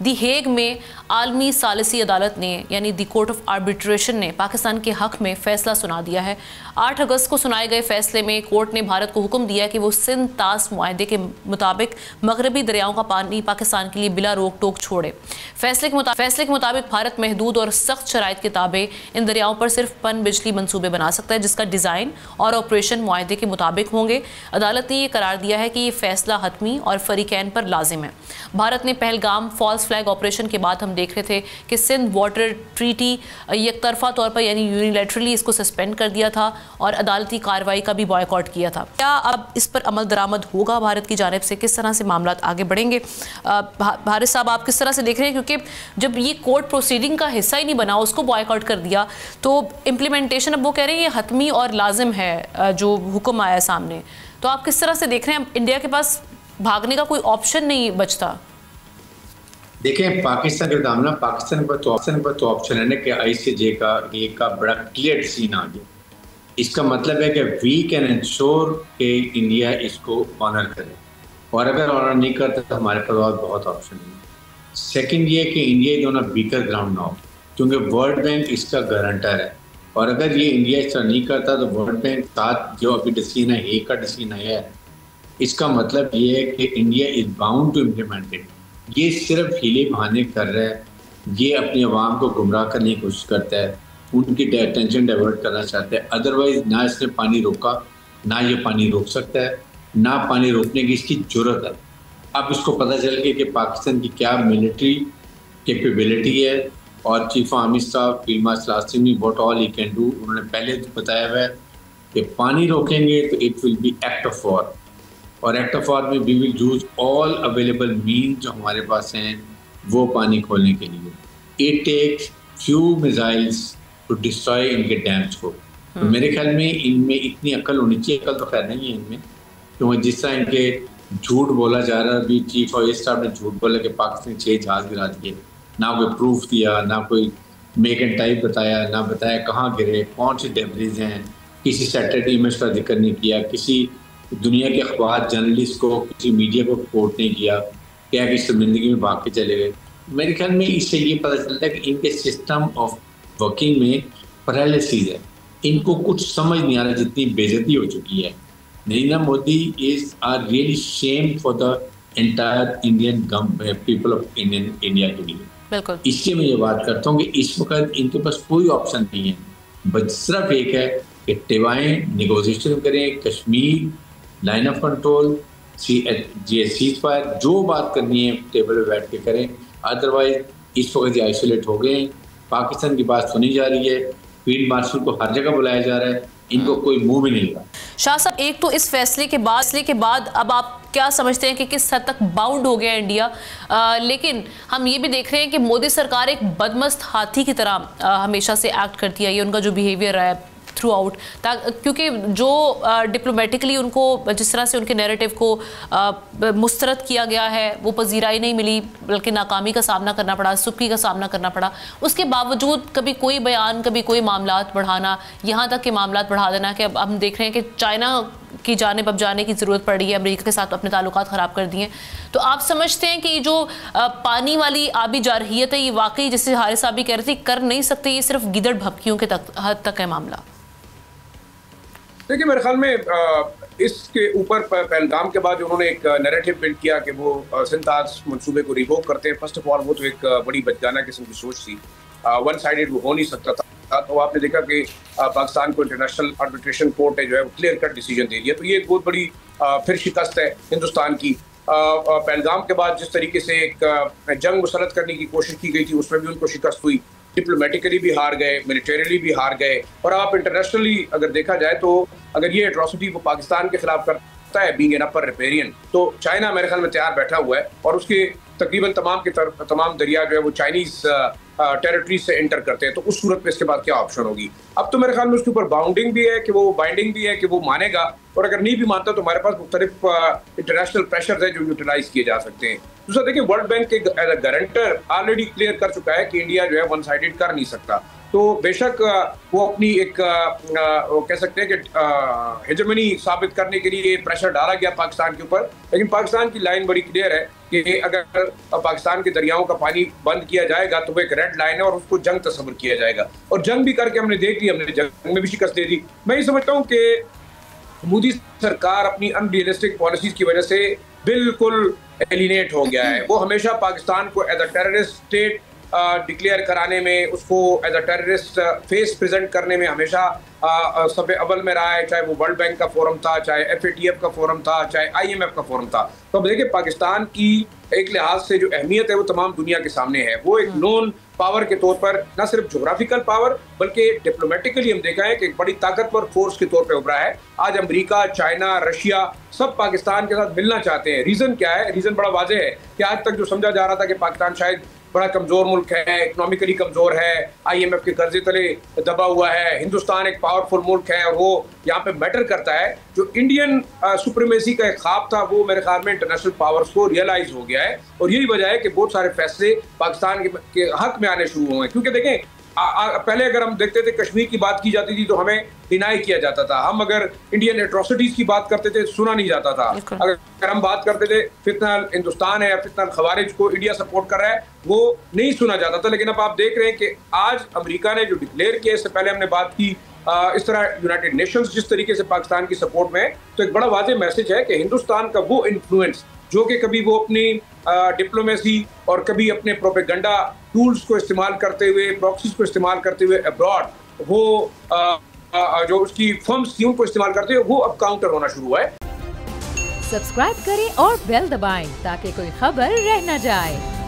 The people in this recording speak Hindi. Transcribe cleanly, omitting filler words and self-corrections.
दी हेग में आलमी सालिसी अदालत ने यानी दी कोर्ट ऑफ आर्बिट्रेशन ने पाकिस्तान के हक में फैसला सुना दिया है। 8 अगस्त को सुनाए गए फैसले में कोर्ट ने भारत को हुक्म दिया कि वो सिंध तास मुआहदे के मुताबिक मगरबी दरियाओं का पानी पाकिस्तान के लिए बिला रोक टोक छोड़े। फैसले के मुताबिक भारत महदूद और सख्त शराइत के ताबे इन दरियाओं पर सिर्फ पन बिजली मंसूबे बना सकता है, जिसका डिज़ाइन और ऑपरेशन मुआहदे के मुताबिक होंगे। अदालत ने यह करार दिया है कि ये फैसला हतमी और फरीकैन पर लाजिम है। भारत ने पहलगाम फॉल्स फ्लैग ऑपरेशन के बाद हम देख रहे थे कि सिंध वाटर ट्रीटी एकतरफा तौर पर यानी यूनिलैटरली इसको सस्पेंड कर दिया था और अदालती कार्रवाई का भी बॉयकॉट किया था। क्या अब इस पर अमल दरामद होगा भारत की जानिब से? किस तरह से मामला आगे बढ़ेंगे? भारत साहब, आप किस तरह से देख रहे हैं? क्योंकि जब ये कोर्ट प्रोसीडिंग का हिस्सा ही नहीं बना, उसको बॉयकॉट कर दिया, तो इम्प्लीमेंटेशन अब वो कह रहे हैं ये हतमी और लाजिम है जो हुक्म आया सामने। तो आप किस तरह से देख रहे हैं? इंडिया के पास भागने का कोई ऑप्शन नहीं बचता। देखें, पाकिस्तान के दामना पाकिस्तान पर तो ऑप्शन है ना कि ICJ का बड़ा क्लियर सीन आ गया। इसका मतलब है कि वी कैन इंश्योर कि इंडिया इसको ऑनर करे, और अगर ऑनर नहीं करता तो हमारे पास बहुत ऑप्शन है। सेकंड ये कि India is on a weaker ground now, क्योंकि वर्ल्ड बैंक इसका गारंटर है, और अगर ये इंडिया इस तरह नहीं करता तो वर्ल्ड बैंक साथ जो अभी डिसीजन है, एक का डिसीजन है, इसका मतलब ये है कि India is bound to implement it. ये सिर्फ हीले बहाने कर रहा है, ये अपनी आवाम को गुमराह करने की कोशिश करता है, उनकी अटेंशन डाइवर्ट करना चाहता है। अदरवाइज ना इसने पानी रोका, ना ये पानी रोक सकता है, ना पानी रोकने की इसकी जरूरत है। अब इसको पता चल गया कि पाकिस्तान की क्या मिलिट्री कैपेबिलिटी है, और chief army staff field marshal Asim ने what all he can do, उन्होंने पहले तो बताया हुआ है कि पानी रोकेंगे तो it will be act of war, और एक्ट ऑफ वॉर में we will use all available mean जो हमारे पास हैं वो पानी खोलने के लिए। It takes few missiles to destroy इनके डैम्स को। तो मेरे ख्याल में इनमें इतनी अकल होनी चाहिए, अकल तो खैर नहीं है इनमें, क्योंकि जिस तरह इनके झूठ बोला जा रहा है, अभी चीफ ऑफ स्टाफ ने झूठ बोला कि पाकिस्तान 6 जहाज गिरा दिए, ना कोई प्रूफ दिया, ना कोई मेक एंड टाइप बताया, ना बताया कहाँ गिरे, कौन सी डेब्रीज हैं, किसी सैटेलाइट इमेज का जिक्र नहीं किया, किसी दुनिया के अखबार जर्नलिस्ट को, किसी मीडिया को रिपोर्ट नहीं किया, क्या कि जिंदगी में भाग के चले गए। मेरे ख्याल में इससे ये पता चलता है कि इनके सिस्टम ऑफ वर्किंग में पैरालिसिस है, इनको कुछ समझ नहीं आ रहा, जितनी बेइज्जती हो चुकी है। Narendra Modi is are really shame for the entire Indian people of India के लिए। बिल्कुल, इसलिए मैं ये बात करता हूँ कि इस वक्त इनके पास कोई ऑप्शन नहीं है, बस सिर्फ एक है कि टिवाएं नेगोशिएशन करें, Kashmir line of control, ceasefire, जो बात करनी है टेबल पे बैठ के करें। अदरवाइज इस वक्त ये आइसोलेट हो गए हैं, पाकिस्तान की बात सुनी जा रही है, फील्ड मार्शल को हर जगह बुलाया जा रहा है, इनको कोई मुंह भी नहीं लगा। शाह साहब, एक तो इस फैसले के बाद अब आप क्या समझते हैं कि किस हद तक बाउंड हो गया इंडिया? लेकिन हम ये भी देख रहे हैं कि मोदी सरकार एक बदमस्त हाथी की तरह हमेशा से एक्ट करती है, ये उनका जो बिहेवियर रहा है थ्रू आउट, क्योंकि जो डिप्लोमेटिकली उनको जिस तरह से उनके नैरेटिव को मुस्तरद किया गया है वो पजीराई नहीं मिली, बल्कि नाकामी का सामना करना पड़ा, सुक्की का सामना करना पड़ा। उसके बावजूद कभी कोई बयान, कभी कोई मामलात बढ़ाना, यहाँ तक के मामलात बढ़ा देना कि अब हम देख रहे हैं कि चाइना की जानिब अब जाने की ज़रूरत पड़ रही है, अमेरिका के साथ अपने ताल्लुकात ख़राब कर दिए। तो आप समझते हैं कि जो पानी वाली आबी जारहियत है, ये वाकई जैसे हारिस साहब भी कह रहे थे कर नहीं सकते, ये सिर्फ गिदड़ भपकियों के हद तक है मामला? देखिए, मेरे ख्याल में इसके ऊपर पहलगाम के बाद जो उन्होंने एक नैरेटिव बिल्ड किया कि वो सिंताज मंसूबे को रिवोक करते हैं, फर्स्ट ऑफ ऑल वो तो एक बड़ी बचगाना किस्म की सोच थी, वन साइडेड वो हो नहीं सकता था। तो आपने देखा कि पाकिस्तान को इंटरनेशनल आर्बिट्रेशन कोर्ट है जो है वो क्लियर कट डिसीजन दे दिया, तो ये एक बहुत बड़ी फिर शिकस्त है हिंदुस्तान की। पहलगाम के बाद जिस तरीके से एक जंग मुसलत करने की कोशिश की गई थी, उसमें भी उनको शिकस्त हुई, डिप्लोमेटिकली भी हार गए, मिलिटरीली भी हार गए, और आप इंटरनेशनली अगर देखा जाए तो अगर ये एट्रॉसिटी वो पाकिस्तान के खिलाफ करता है, बीइंग एन अपर रिपेरियन, तो चाइना मेरे ख्याल में तैयार बैठा हुआ है, और उसके तकरीबन तमाम दरिया जो है वो चाइनीज टेरिटरी से एंटर करते हैं। तो उस सूरत में इसके बाद क्या ऑप्शन होगी? अब तो मेरे ख्याल में उसके ऊपर बाउंडिंग भी है कि वो बाइंडिंग भी है कि वो मानेगा, और अगर नहीं भी मानता तो हमारे पास मुख्तलिफ इंटरनेशनल प्रेशर है जो यूटिलाइज किए जा सकते हैं। दूसरा देखिए, वर्ल्ड बैंक के गारंटर ऑलरेडी क्लियर कर चुका है कि इंडिया जो है वन साइडेड कर नहीं सकता। तो बेशक वो अपनी एक वो कह सकते हैं कि हेजेमनी साबित करने के लिए प्रेशर डाला गया पाकिस्तान के ऊपर, लेकिन पाकिस्तान की लाइन बड़ी क्लियर है कि अगर पाकिस्तान के दरियाओं का पानी बंद किया जाएगा तो वो एक रेड लाइन है और उसको जंग तस्वर किया जाएगा, और जंग भी करके हमने देख ली, हमने जंग में भी शिकस्त दे दी। मैं ये समझता हूँ कि मोदी सरकार अपनी अनरियलिस्टिक पॉलिसीज की वजह से बिल्कुल एलिनेट हो गया है। वो हमेशा पाकिस्तान को as a terrorist state declare कराने में, उसको as a terrorist face present करने में हमेशा सब अव्वल में रहा है, चाहे वो वर्ल्ड बैंक का फोरम था, चाहे FATF का फोरम था, चाहे IMF का फोरम था। तो अब देखिए पाकिस्तान की एक लिहाज से जो अहमियत है वो तमाम दुनिया के सामने है। वो एक नॉन पावर के तौर पर, न सिर्फ जोग्राफिकल पावर बल्कि डिप्लोमेटिकली हम देखा है कि एक बड़ी ताकतवर फोर्स के तौर पे उभरा है। आज अमेरिका, चाइना, रशिया सब पाकिस्तान के साथ मिलना चाहते हैं। रीजन क्या है? रीजन बड़ा वाज़ेह है कि आज तक जो समझा जा रहा था कि पाकिस्तान शायद बड़ा कमजोर मुल्क है, इकोनॉमिकली कमजोर है, IMF के कर्जे तले दबा हुआ है, हिंदुस्तान एक पावरफुल मुल्क है और वो यहाँ पे मैटर करता है। जो इंडियन सुप्रीमेसी का एक ख्वाब था वो मेरे ख्याल में इंटरनेशनल पावर्स को रियलाइज हो गया है, और यही वजह है कि बहुत सारे फैसले पाकिस्तान के हक में आने शुरू हुए हैं। क्योंकि देखें पहले अगर हम देखते थे कश्मीर की बात की जाती थी तो हमें डिनाई किया जाता था, हम अगर इंडियन एट्रोसिटीज की बात करते थे सुना नहीं जाता था, अगर हम बात करते थे फितनल हिंदुस्तान है या फितनल खवारिज को इंडिया सपोर्ट कर रहा है वो नहीं सुना जाता था। लेकिन अब आप देख रहे हैं कि आज अमेरिका ने जो डिक्लेयर किया, इससे पहले हमने बात की इस तरह यूनाइटेड नेशंस जिस तरीके से पाकिस्तान की सपोर्ट में, तो एक बड़ा वाज़ेह मैसेज है कि हिंदुस्तान का वो इन्फ्लुएंस जो कि कभी वो अपनी डिप्लोमेसी और कभी अपने प्रोपेगेंडा टूल्स को इस्तेमाल करते हुए, प्रॉक्सीज को इस्तेमाल करते हुए अब्रॉड वो जो उसकी फर्म्स थी उनको इस्तेमाल करते हुए वो अब काउंटर होना शुरू हुआ है। सब्सक्राइब करें और बेल दबाएं ताकि कोई खबर रह न जाए।